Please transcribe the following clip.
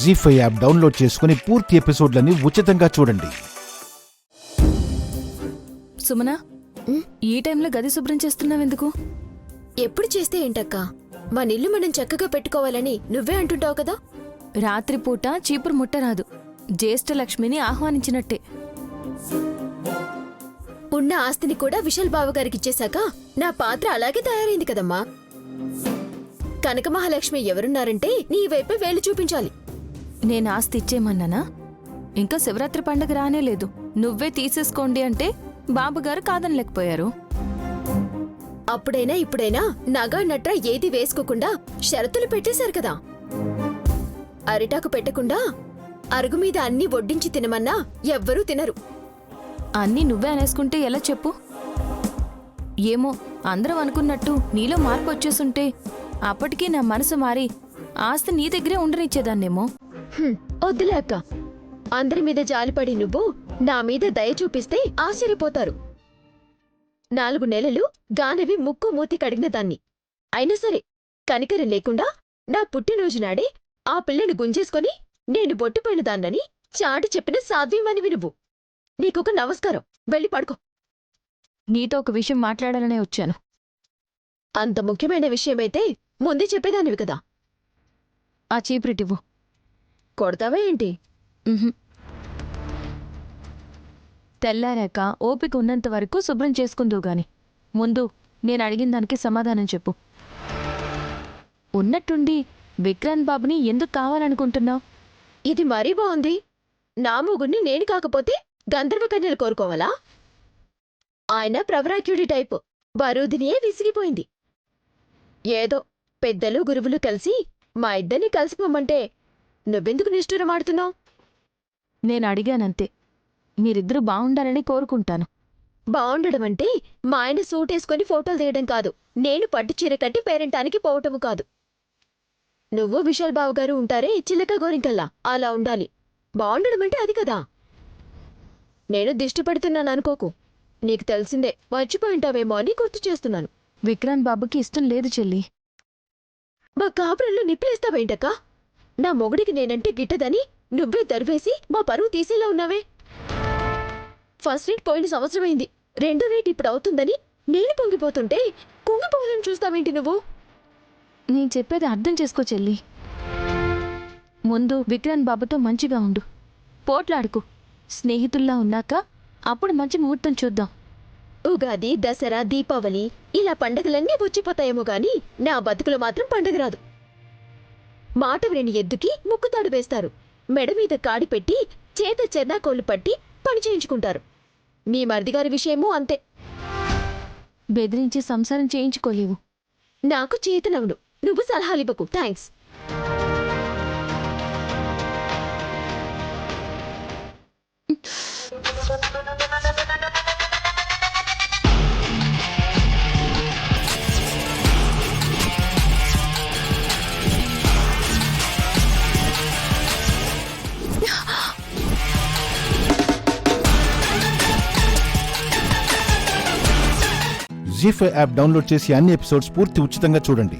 జీ5 app download చేసుకుని పూర్తి ఎపిసోడ్లని ఉచితంగా చూడండి. సుమన, ఈ టైంలో గది శుభ్రం చేస్తున్నావెందుకు? ఎప్పుడు చేస్తే ఏంటక్కా, మన ఇల్లు మనం చక్కగా పెట్టుకోవాలని నువ్వే అంటుంటావు కదా. రాత్రిపూట చీపురు ముట్టరాదు, జ్యేష్ఠలక్ష్మిని ఆహ్వానించినట్టే. ఉన్న ఆస్తిని కూడా విశాల్ బావగారికి ఇచ్చేశాక నా పాత్ర అలాగే తయారైంది కదమ్మా. కనక మహాలక్ష్మి ఎవరున్నారంటే నీ వైపే వేలు చూపించాలి. నేను ఆస్తి ఇచ్చేయమన్నానా? ఇంకా శివరాత్రి పండగ రానేలేదు, నువ్వే తీసేసుకోండి అంటే బాబుగారు కాదనలేకపోయారు. అప్పుడైనా ఇప్పుడైనా నగా నట్ర ఏది వేసుకోకుండా షరతులు పెట్టేశారు కదా. అరిటాకు పెట్టకుండా అరుగు మీద అన్నీ వడ్డించి తినమన్నా ఎవ్వరూ తినరు. అన్నీ నువ్వే అనేసుకుంటే ఎలా చెప్పు? ఏమో, అందరం అనుకున్నట్టు నీలో మార్పు వచ్చేసుంటే అప్పటికీ నా మనసు మారి ఆస్తి నీ దగ్గరే ఉండనిచ్చేదాన్నేమో. వద్దులే అక్క, అందరి మీద జాలిపడి నువ్వు నా మీద దయ చూపిస్తే ఆశ్చర్యపోతారు. 4 నెలలు గానవి ముక్కు మూతి కడిగిన దాన్ని అయినా సరే కనికరం లేకుండా నా పుట్టినరోజు నాడే ఆ పిల్లని గుంజేసుకొని నేను బొట్టిపోయిన దాన్నని చాటి చెప్పిన సాధ్యమనివి నువ్వు. నీకొక నమస్కారం, వెళ్ళి పడుకో. నీతో ఒక విషయం మాట్లాడాలనే వచ్చాను. అంత ముఖ్యమైన విషయమైతే ముందే చెప్పేదానివి కదా. ఆ చీపురిటివ్వు. కొడతావా ఏంటి? తెల్లారాక ఓపిక ఉన్నంత వరకు శుభ్రం చేసుకుందువు గాని ముందు నేను అడిగిన దానికి సమాధానం చెప్పు. ఉన్నట్టుండి విక్రాంత్ బాబుని ఎందుకు కావాలనుకుంటున్నావు? ఇది మరీ బాగుంది. నా మొగుణ్ణి నేను కాకపోతే గంధర్వ కన్యలు కోరుకోవాలా? ఆయన ప్రవరాక్యుడి టైపు, బరుదినియే విసిగిపోయింది. ఏదో పెద్దలు గురువులు కలిసి మా ఇద్దరిని కలిసిపోమంటే నువ్వెందుకు నిష్ఠూరమాడుతున్నావు? నేను అడిగానంతే. మీరిద్దరూ బావుండాలని కోరుకుంటాను. బావుండడమంటే మా ఆయన సూటేసుకొని ఫోటోలు తీయడం కాదు, నేను పట్టు చీర కట్టి పేరెంటానికి పోవటము కాదు. నువ్వు విశాల్ బావగారు ఉంటారే చిల్లక గోరింకల్లా, అలా ఉండాలి. బావుండడమంటే అది కదా. నేను దిష్టి పెడుతున్నాను అనుకోకు, నీకు తెలిసిందే, మర్చిపోయింటావేమో అని గుర్తు చేస్తున్నాను. విక్రాంత్ బాబుకి ఇష్టం లేదు చెల్లి. మా కాపురంలో నిప్పులేస్తావేంటక్క? నా మొగుడికి నేనంటే గిట్టదని నువ్వే దరివేసి మా పరువు తీసేలా ఉన్నావే. ఫస్ట్ రేట్ పోయిన సంవత్సరమైంది, 2వ రేట్ ఇప్పుడు అవుతుందని నేను పొంగిపోతుంటే కుంగిపోవాలని చూస్తావేంటి నువ్వు? నేను చెప్పేది అర్థం చేసుకో చెల్లి. ముందు విక్రాంత్ బాబుతో మంచిగా ఉండు, పోట్లాడుకు. స్నేహితుల్లా ఉన్నాక అప్పుడు మంచి ముహూర్తం చూద్దాం. ఉగాది, దసరా, దీపావళి ఇలా పండగలన్నీ వచ్చిపోతాయేమో గాని నా బతుకులో మాత్రం పండగ రాదు. మాట విని ఎద్దుకి ముక్కుతాడు వేస్తారు, మెడ మీద కాడి పెట్టి చేత చెర్నాకోళ్లు పట్టి పని చేయించుకుంటారు. మీ మరిదిగారి విషయమూ అంతే. బెదిరించి సంసారం చేయించుకోలేవు. నాకు చేతనవును, నువ్వు సలహాలివ్వకు. థ్యాంక్స్. జీ5 యాప్ డౌన్లోడ్ చేసి అన్ని ఎపిసోడ్స్ పూర్తి ఉచితంగా చూడండి.